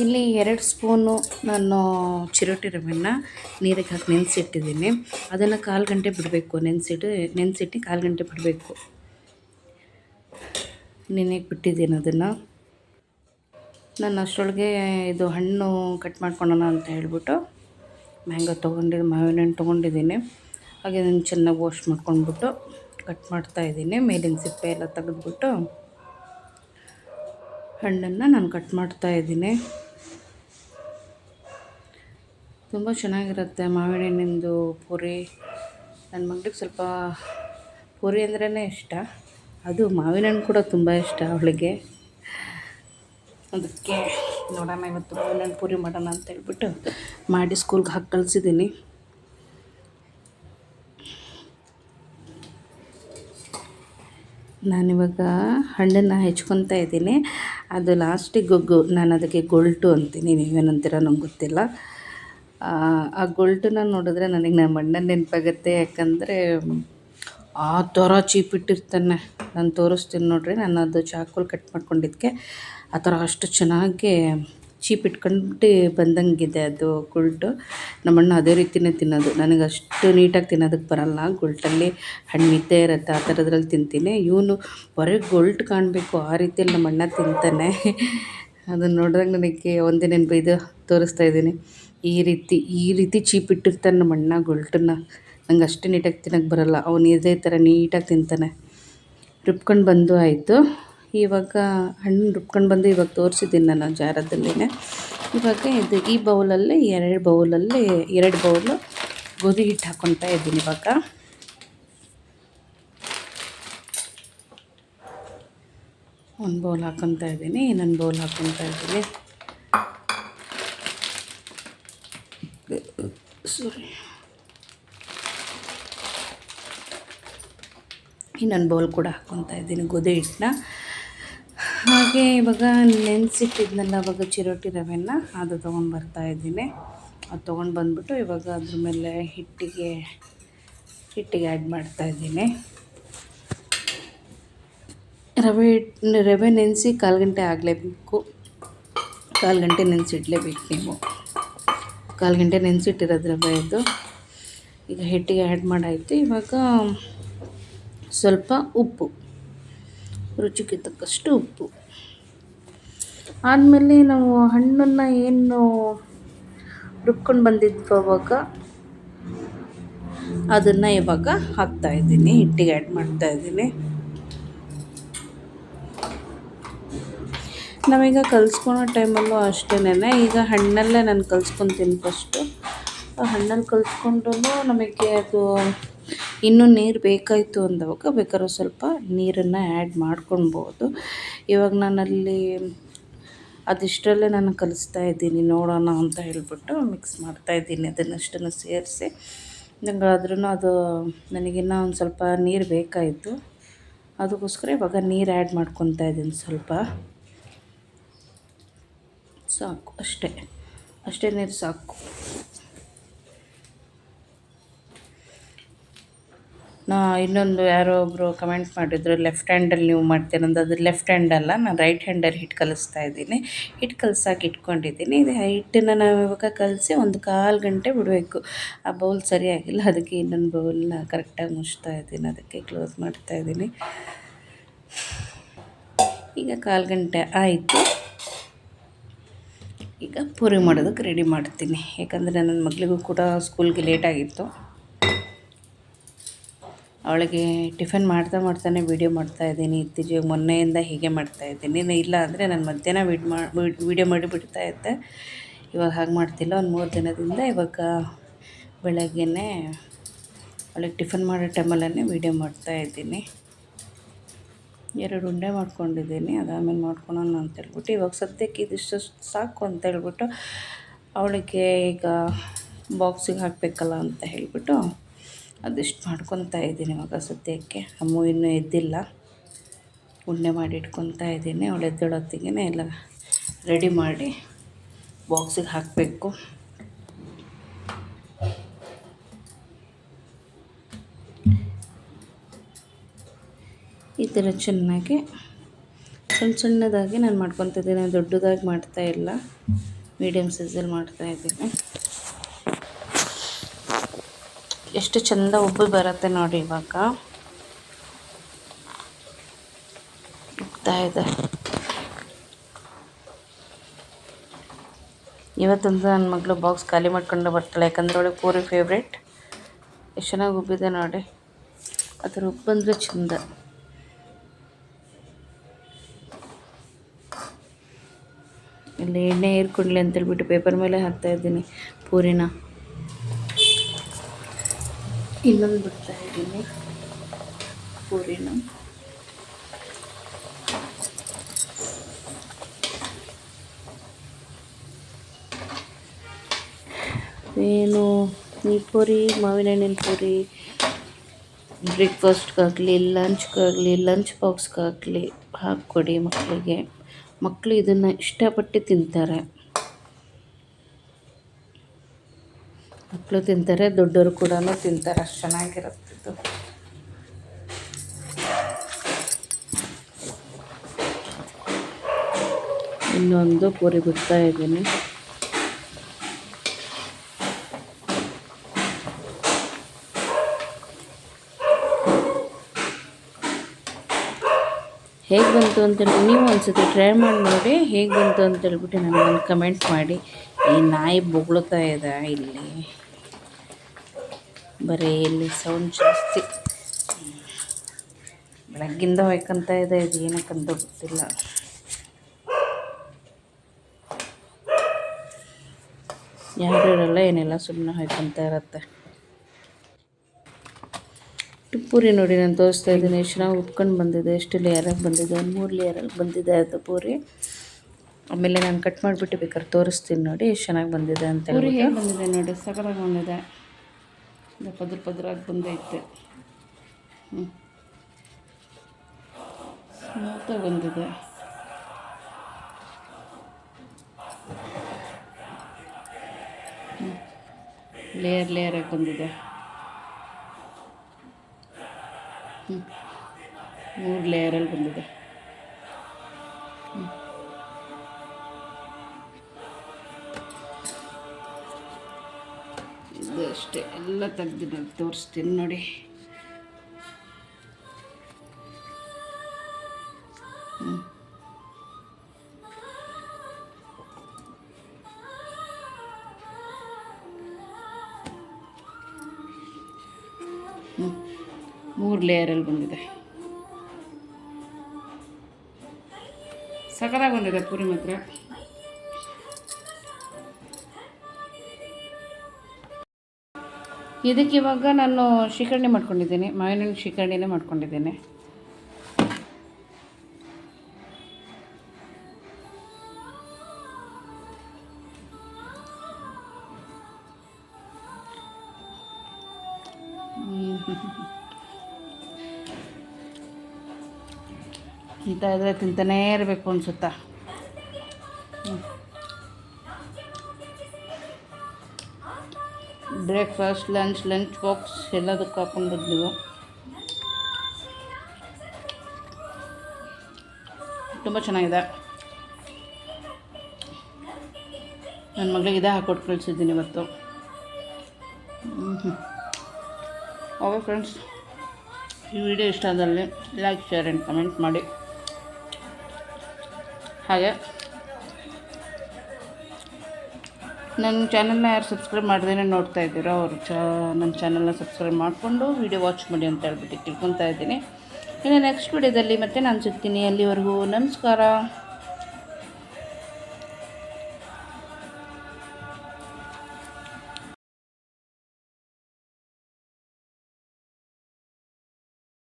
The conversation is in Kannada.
ಇಲ್ಲಿ 2 ಸ್ಪೂನು ನಾನು ಚಿರೋಟಿ ರವೆನ ನೀರಿಗೆ ಹಾಕಿ ನೆನೆಸಿಟ್ಟಿದ್ದೀನಿ. ಅದನ್ನು 1/4 ಗಂಟೆ ಬಿಡಬೇಕು. ನೆನೆಸಿಟ್ಟು 1/4 ಗಂಟೆ ಬಿಡಬೇಕು. ನೆನೆಗೆ ಬಿಟ್ಟಿದ್ದೀನಿ ಅದನ್ನು. ನಾನು ಅಷ್ಟರೊಳಗೆ ಇದು ಹಣ್ಣು ಕಟ್ ಮಾಡ್ಕೊಳ್ಳೋಣ ಅಂತ ಹೇಳ್ಬಿಟ್ಟು ಮಾವಿನ ಹಣ್ಣು ತೊಗೊಂಡಿದ್ದೀನಿ. ಹಾಗೆ ಅದನ್ನು ಚೆನ್ನಾಗಿ ವಾಶ್ ಮಾಡ್ಕೊಂಡ್ಬಿಟ್ಟು ಕಟ್ ಮಾಡ್ತಾಯಿದ್ದೀನಿ. ಮೇಲಿನ ಸಿಪ್ಪೆ ಎಲ್ಲ ತೆಗೆದ್ಬಿಟ್ಟು ಹಣ್ಣನ್ನು ನಾನು ಕಟ್ ಮಾಡ್ತಾಯಿದ್ದೀನಿ. ತುಂಬ ಚೆನ್ನಾಗಿರುತ್ತೆ ಮಾವಿನ ಹಣ್ಣಿಂದು ಪುರಿ. ನನ್ನ ಮಗಳಿಗೆ ಸ್ವಲ್ಪ ಪುರಿ ಅಂದ್ರೇ ಇಷ್ಟ. ಅದು ಮಾವಿನ ಹಣ್ಣು ಕೂಡ ತುಂಬ ಇಷ್ಟ ಅವಳಿಗೆ. ಅದಕ್ಕೆ ನೋಡೋಣ ಇವತ್ತು ಮಾವಿನ ಹಣ್ಣು ಪುರಿ ಮಾಡೋಣ ಅಂತ ಹೇಳ್ಬಿಟ್ಟು ಮಾಡಿ ಸ್ಕೂಲ್ಗೆ ಹಾಕಿ ಕಳಿಸಿದ್ದೀನಿ. ನಾನಿವಾಗ ಹಣ್ಣನ್ನು ಹೆಚ್ಕೊತಾ ಇದ್ದೀನಿ. ಅದು ಲಾಸ್ಟಿಗೆ ನಾನು ಅದಕ್ಕೆ ಗೊಲ್ಟು ಅಂತೀನಿ, ನೀವೇನಂತೀರ ನಂಗೆ ಗೊತ್ತಿಲ್ಲ. ಆ ಗೊಲ್ಟನ್ನ ನೋಡಿದ್ರೆ ನನಗೆ ನಮ್ಮ ಅಣ್ಣನ ನೆನಪಾಗುತ್ತೆ. ಯಾಕಂದರೆ ಆ ಥರ ಚೀಪಿಟ್ಟಿರ್ತಾನೆ. ನಾನು ತೋರಿಸ್ತೀನಿ ನೋಡಿರಿ. ನಾನು ಅದು ಚಾಕುಲಿ ಕಟ್ ಮಾಡ್ಕೊಂಡಿದ್ದಕ್ಕೆ ಆ ಥರ ಅಷ್ಟು ಚೆನ್ನಾಗಿ ಚೀಪಿಟ್ಕೊಂಡು ಬಂದಂಗಿದೆ ಅದು ಗೊಲ್ಟು. ನಮ್ಮಣ್ಣ ಅದೇ ರೀತಿಯೇ ತಿನ್ನೋದು. ನನಗೆ ಅಷ್ಟು ನೀಟಾಗಿ ತಿನ್ನೋದಕ್ಕೆ ಬರೋಲ್ಲ. ಗೊಲ್ಟಲ್ಲಿ ಹಣ್ಣು ಇದ್ದೇ ಇರುತ್ತೆ, ಆ ಥರದ್ರಲ್ಲಿ ತಿಂತೀನಿ. ಇವನು ಬರೀ ಗೊಲ್ಟು ಕಾಣಬೇಕು ಆ ರೀತಿಯಲ್ಲಿ ನಮ್ಮಣ್ಣ ತಿಂತಾನೆ. ಅದನ್ನು ನೋಡಿದಾಗ ನನಗೆ ಒಂದೇ ನೆನಪು. ಇದು ತೋರಿಸ್ತಾ ಇದ್ದೀನಿ. ಈ ರೀತಿ ಚೀಪಿಟ್ಟಿರ್ತಾನೆ ನಮ್ಮಣ್ಣ ಗೊಲ್ಟನ್ನ. ನಂಗೆ ಅಷ್ಟು ನೀಟಾಗಿ ತಿನ್ನೋಕ್ಕೆ ಬರೋಲ್ಲ. ಅವನು ಇದೇ ಥರ ನೀಟಾಗಿ ತಿಂತಾನೆ. ರುಬ್ಕೊಂಡು ಬಂದು ಆಯಿತು. ಇವಾಗ ಹಣ್ಣು ರುಬ್ಕೊಂಡು ಬಂದು ಇವಾಗ ತೋರಿಸಿದ್ದೀನಿ ನಾನು ಜಾರದಲ್ಲಿನೇ. ಇವಾಗ ಈ ಬೌಲಲ್ಲಿ 2 ಬೌಲು ಗೋಧಿ ಹಿಟ್ಟು ಹಾಕ್ಕೊತಾ ಇದ್ದೀನಿ. ಇವಾಗ ಒಂದು ಬೌಲ್ ಹಾಕ್ಕೊತಾ ಇದ್ದೀನಿ, ಇನ್ನೊಂದು ಬೌಲ್ ಹಾಕ್ಕೊತಾ ಇದ್ದೀನಿ. ಇನ್ನೊಂದು ಬೌಲ್ ಕೂಡ ಹಾಕ್ಕೊತಾ ಇದ್ದೀನಿ ಗೋಧಿ ಹಿಟ್ಟನ್ನ. ಹಾಗೆ ಇವಾಗ ನೆನೆಸಿಟ್ಟಿದ್ನಲ್ಲ ಅವಾಗ ಚಿರೋಟಿ ರವೆನ ಅದು ತೊಗೊಂಡು ಬರ್ತಾಯಿದ್ದೀನಿ. ಅದು ತೊಗೊಂಡು ಬಂದುಬಿಟ್ಟು ಇವಾಗ ಅದ್ರ ಮೇಲೆ ಹಿಟ್ಟಿಗೆ ಆ್ಯಡ್ ಮಾಡ್ತಾಯಿದ್ದೀನಿ. ರವೆ ನೆನೆಸಿ 1/4 ಗಂಟೆ ಆಗಲೇಬೇಕು. 1/4 ಗಂಟೆ ನೆನೆಸಿಡ್ಲೇಬೇಕು ನೀವು. 1/4 ಗಂಟೆ ನೆನೆಸಿಟ್ಟಿರೋದು ರವೆ ಇದು. ಈಗ ಹಿಟ್ಟಿಗೆ ಆ್ಯಡ್ ಮಾಡಾಯಿತು. ಇವಾಗ ಸ್ವಲ್ಪ ಉಪ್ಪು, ರುಚಿಗೆ ತಕ್ಕಷ್ಟು ಉಪ್ಪು. ಆದಮೇಲೆ ನಾವು ಹಣ್ಣನ್ನು ಏನು ರುಬ್ಕೊಂಡು ಬಂದಿದ್ವಿ ಅವಾಗ ಅದನ್ನು ಇವಾಗ ಹಾಕ್ತಾಯಿದ್ದೀನಿ, ಹಿಟ್ಟಿಗೆ ಆ್ಯಡ್ ಮಾಡ್ತಾಯಿದ್ದೀನಿ. ನಾವೀಗ ಕಲಿಸ್ಕೊಳೋ ಟೈಮಲ್ಲೂ ಅಷ್ಟೇನೆ. ಈಗ ಹಣ್ಣಲ್ಲೇ ನಾನು ಕಲಿಸ್ಕೊತೀನಿ ಫಸ್ಟು. ಹಣ್ಣಲ್ಲಿ ಕಲಿಸ್ಕೊಂಡು ನಮಗೆ ಅದು ಇನ್ನೂ ನೀರು ಬೇಕಾಯಿತು ಅಂದವಾಗ ಬೇಕಾದ್ರೆ ಸ್ವಲ್ಪ ನೀರನ್ನು ಆ್ಯಡ್ ಮಾಡ್ಕೊಳ್ಬೋದು. ಇವಾಗ ನಾನಲ್ಲಿ ಅದಿಷ್ಟರಲ್ಲೇ ನಾನು ಕಲಿಸ್ತಾ ಇದ್ದೀನಿ, ನೋಡೋಣ ಅಂತ ಹೇಳ್ಬಿಟ್ಟು ಮಿಕ್ಸ್ ಮಾಡ್ತಾಯಿದ್ದೀನಿ. ಅದನ್ನಷ್ಟನ್ನು ಸೇರಿಸಿ ಆದ್ರೂ ಅದು ನನಗಿನ್ನೂ ಒಂದು ಸ್ವಲ್ಪ ನೀರು ಬೇಕಾಯಿತು. ಅದಕ್ಕೋಸ್ಕರ ಇವಾಗ ನೀರು ಆ್ಯಡ್ ಮಾಡ್ಕೊತಾ ಇದ್ದೀನಿ. ಸ್ವಲ್ಪ ಸಾಕು, ಅಷ್ಟೇ ನೀರು ಸಾಕು. ಇನ್ನೊಂದು ಯಾರೋ ಒಬ್ಬರು ಕಮೆಂಟ್ ಮಾಡಿದ್ರು, ಲೆಫ್ಟ್ ಹ್ಯಾಂಡಲ್ಲಿ ನೀವು ಮಾಡ್ತೀರಂದು. ಅದು ಲೆಫ್ಟ್ ಹ್ಯಾಂಡ್ ಅಲ್ಲ, ನಾನು ರೈಟ್ ಹ್ಯಾಂಡಲ್ಲಿ ಹಿಟ್ಟು ಕಲಿಸ್ತಾ ಇದ್ದೀನಿ. ಹಿಟ್ಟು ಕಲಸಾಕಿ ಇಟ್ಕೊಂಡಿದ್ದೀನಿ. ಇದು ಹಿಟ್ಟನ್ನು ನಾವು ಇವಾಗ ಕಲಸಿ ಒಂದು 1/4 ಗಂಟೆ ಬಿಡಬೇಕು. ಆ ಬೌಲ್ ಸರಿಯಾಗಿಲ್ಲ, ಅದಕ್ಕೆ ಇನ್ನೊಂದು ಬೌಲನ್ನ ಕರೆಕ್ಟಾಗಿ ಮುಚ್ತಾ ಇದ್ದೀನಿ, ಅದಕ್ಕೆ ಕ್ಲೋಸ್ ಮಾಡ್ತಾಯಿದ್ದೀನಿ. ಈಗ 1/4 ಗಂಟೆ ಆಯಿತು. ಈಗ ಪೂರಿ ಮಾಡೋದಕ್ಕೆ ರೆಡಿ ಮಾಡ್ತೀನಿ. ಯಾಕಂದರೆ ನನ್ನ ಮಗಳಿಗೂ ಕೂಡ ಸ್ಕೂಲ್ಗೆ ಲೇಟಾಗಿತ್ತು. ಅವಳಿಗೆ ಟಿಫನ್ ಮಾಡ್ತಾನೆ ವೀಡಿಯೋ ಮಾಡ್ತಾಯಿದ್ದೀನಿ. ಇತ್ತೀಚೆಗೆ ಮೊನ್ನೆಯಿಂದ ಹೀಗೆ ಮಾಡ್ತಾಯಿದ್ದೀನಿ. ಇಲ್ಲ ಅಂದರೆ ನಾನು ಮಧ್ಯಾಹ್ನ ವೀಡಿಯೋ ಮಾಡಿ ಬಿಡ್ತಾಯಿದ್ದೆ. ಇವಾಗ ಹಾಗೆ ಮಾಡ್ತಿಲ್ಲ. ಒಂದು 3 ದಿನದಿಂದ ಇವಾಗ ಬೆಳಗ್ಗೆನೇ ಅವಳಿಗೆ ಟಿಫನ್ ಮಾಡೋ ಟೈಮಲ್ಲೇ ವೀಡಿಯೋ ಮಾಡ್ತಾಯಿದ್ದೀನಿ. 2 ಉಂಡೆ ಮಾಡ್ಕೊಂಡಿದ್ದೀನಿ. ಅದಾದಮೇಲೆ ಮಾಡ್ಕೊಳೋಣ ಅಂತೇಳ್ಬಿಟ್ಟು ಇವಾಗ ಸದ್ಯಕ್ಕೆ ಇದಿಷ್ಟು ಸಾಕು ಅಂತೇಳ್ಬಿಟ್ಟು ಅವಳಿಗೆ ಈಗ ಬಾಕ್ಸಿಗೆ ಹಾಕಬೇಕಲ್ಲ ಅಂತ ಹೇಳಿಬಿಟ್ಟು ಅದಿಷ್ಟು ಮಾಡ್ಕೊತಾ ಇದ್ದೀನಿ. ಇವಾಗ ಸದ್ಯಕ್ಕೆ ಅಮ್ಮು ಇನ್ನೂ ಎದ್ದಿಲ್ಲ, ಉಂಡೆ ಮಾಡಿ ಇಟ್ಕೊತಾ ಇದ್ದೀನಿ. ಅವಳು ಎದ್ದೇಳೊತ್ತಿಗೆ ಎಲ್ಲ ರೆಡಿ ಮಾಡಿ ಬಾಕ್ಸಿಗೆ ಹಾಕಬೇಕು. ಈ ಥರ ಚೆನ್ನಾಗಿ ಸಣ್ಣದಾಗಿ ನಾನು ಮಾಡ್ಕೊತಿದ್ದೀನಿ. ದೊಡ್ಡದಾಗಿ ಮಾಡ್ತಾಯಿಲ್ಲ. ಮೀಡಿಯಮ್ ಸೈಜಲ್ಲಿ ಮಾಡ್ತಾಯಿದ್ದೀನಿ. ಎಷ್ಟು ಚೆಂದ ಉಬ್ಬಿ ಬರುತ್ತೆ ನೋಡಿ. ಇವಾಗ ಉಬ್ತಾ ಇದೆ. ಇವತ್ತಂತೂ ನನ್ನ ಮಗಳು ಬಾಕ್ಸ್ ಖಾಲಿ ಮಾಡ್ಕೊಂಡು ಬರ್ತಾಳೆ, ಯಾಕಂದರೆ ಅವಳಿಗೆ ಪೂರಿ ಫೇವ್ರೇಟ್. ಎಷ್ಟು ಚೆನ್ನಾಗಿ ಉಬ್ಬಿದೆ ನೋಡಿ. ಆ ಥರ ಉಪ್ಪು ಬಂದರೆ ಚೆಂದ. ಇಲ್ಲಿ ಎಣ್ಣೆ ಹೀರ್ಕೊಳ್ಳಿ ಅಂತೇಳ್ಬಿಟ್ಟು ಪೇಪರ್ ಮೇಲೆ ಹಾಕ್ತಾಯಿದ್ದೀನಿ ಪೂರಿನ. ಇನ್ನೊಂದು ಬಿಡ್ತಾಯಿದ್ದೀನಿ ಪೂರಿನ. ಏನು ಈ ಪೂರಿ, ಮಾವಿನ ಹಣ್ಣಿನ ಪೂರಿ ಬ್ರೇಕ್ಫಾಸ್ಟ್ಗಾಗಲಿ, ಲಂಚ್ಗಾಗಲಿ, ಲಂಚ್ ಬಾಕ್ಸ್ಗಾಗಲಿ ಹಾಕ್ಕೊಡಿ ಮಕ್ಕಳಿಗೆ. ಮಕ್ಕಳು ಇದನ್ನು ಇಷ್ಟಪಟ್ಟು ತಿಂತಾರೆ. ಮಕ್ಕಳು ತಿಂತಾರೆ, ದೊಡ್ಡವರು ಕೂಡ ತಿಂತಾರೆ. ಅಷ್ಟು ಚೆನ್ನಾಗಿರುತ್ತೆ ಇದು. ಇನ್ನೊಂದು ಪೂರಿ ಬಿಡ್ತಾ ಇದ್ದೀನಿ. ಹೇಗೆ ಬಂತು ಅಂತೇಳಿ ನೀವು ಒಂದ್ಸತಿ ಟ್ರೈ ಮಾಡಿ ನೋಡಿ. ಹೇಗೆ ಬಂತು ಅಂತೇಳ್ಬಿಟ್ಟು ನನಗೊಂದು ಕಮೆಂಟ್ ಮಾಡಿ. ಈ ನಾಯಿ ಬೊಗಳ್ತಾ ಇದೆ ಇಲ್ಲಿ, ಬರೀ ಇಲ್ಲಿ ಸೌಂಡ್ ಜಾಸ್ತಿ. ಬೆಳಗ್ಗಿಂದ ಹೊಯ್ಕೊಂತ ಇದೆ, ಇದು ಏನಕ್ಕಂತ ಗೊತ್ತಿಲ್ಲ. ಯಾರು ಇರಲ್ಲ, ಏನೆಲ್ಲ ಸುಮ್ಮನೆ ಹೊಯ್ಕೊಂತ ಇರತ್ತೆ. ಪೂರಿ ನೋಡಿ ನಾನು ತೋರಿಸ್ತಾ ಇದ್ದೀನಿ. ಎಷ್ಟು ಚೆನ್ನಾಗಿ ಉಟ್ಕೊಂಡು ಬಂದಿದೆ, ಎಷ್ಟು ಲೇಯರಾಗಿ ಬಂದಿದೆ. 3 ಲೇಯರಲ್ಲಿ ಬಂದಿದೆ ಅದು ಪೂರಿ. ಆಮೇಲೆ ನಾನು ಕಟ್ ಮಾಡಿಬಿಟ್ಟು ಬೇಕಾದ್ರೆ ತೋರಿಸ್ತೀನಿ ನೋಡಿ ಎಷ್ಟು ಚೆನ್ನಾಗಿ ಬಂದಿದೆ ಅಂತ. ಪೂರಿ ಹೇಗೆ ಬಂದಿದೆ ನೋಡಿ, ಸಕಲಾಗಿ ಬಂದಿದೆ. ಪದ್ರ ಪದ್ರಾಗಿ ಬಂದೈತೆ. ಸ್ಮೂತಾಗಿ ಬಂದಿದೆ. ಲೇಯರಾಗಿ ಬಂದಿದೆ. 3 ಲೇಯರಲ್ಲಿ ಬಂದಿದೆ. ಇದು ಅಷ್ಟೇ, ಎಲ್ಲ ತೆಗ್ದು ನಾನು ತೋರಿಸ್ತೀನಿ ನೋಡಿ. ಮೂರು ಲೇಯರಲ್ಲಿ ಬಂದಿದೆ. ಸಕಲಾಗಿ ಬಂದಿದೆ ಪೂರಿ ಮಾತ್ರ. ಇದಕ್ಕೆ ಇವಾಗ ನಾನು ಶ್ರೀಕರಣಿ ಮಾಡ್ಕೊಂಡಿದ್ದೀನಿ, ಮಾವಿನ ಹಣ್ಣು ಶ್ರೀಕರಣಿನೇ ಮಾಡ್ಕೊಂಡಿದ್ದೀನಿ. ತಿಂತಾ ಇದ್ರೆ ತಿಂತಾನೇ ಇರಬೇಕು ಅನಿಸುತ್ತಾ. ಬ್ರೇಕ್ಫಾಸ್ಟ್, ಲಂಚ್ ಬಾಕ್ಸ್ ಎಲ್ಲದಕ್ಕೂ ಹಾಕೊಂಡು ನೀವು ತುಂಬ ಚೆನ್ನಾಗಿದೆ. ನನ್ನ ಮಗಳಿಗೆ ಇದೇ ಹಾಕ್ಕೊಟ್ಟು ಕಳಿಸಿದ್ದೀನಿ ಇವತ್ತು. ಓಕೆ ಫ್ರೆಂಡ್ಸ್, ಈ ವಿಡಿಯೋ ಇಷ್ಟ ಆದಲ್ಲಿ ಲೈಕ್, ಶೇರ್ ಆ್ಯಂಡ್ ಕಮೆಂಟ್ ಮಾಡಿ. ಹಾಗೆ ನನ್ನ ಚಾನಲ್ನ ಯಾರು ಸಬ್ಸ್ಕ್ರೈಬ್ ಮಾಡ್ದೇ ನೋಡ್ತಾ ಇದ್ದೀರೋ ಅವರು ನನ್ನ ಚಾನಲ್ನ ಸಬ್ಸ್ಕ್ರೈಬ್ ಮಾಡಿಕೊಂಡು ವಿಡಿಯೋ ವಾಚ್ ಮಾಡಿ ಅಂತ ಹೇಳ್ಬಿಟ್ಟು ತಿಳ್ಕೊತಾ ಇದ್ದೀನಿ. ಇನ್ನು ನೆಕ್ಸ್ಟ್ ವಿಡಿಯೋದಲ್ಲಿ ಮತ್ತೆ ನಾನು ಸಿಗ್ತೀನಿ. ಅಲ್ಲಿವರೆಗೂ ನಮಸ್ಕಾರ.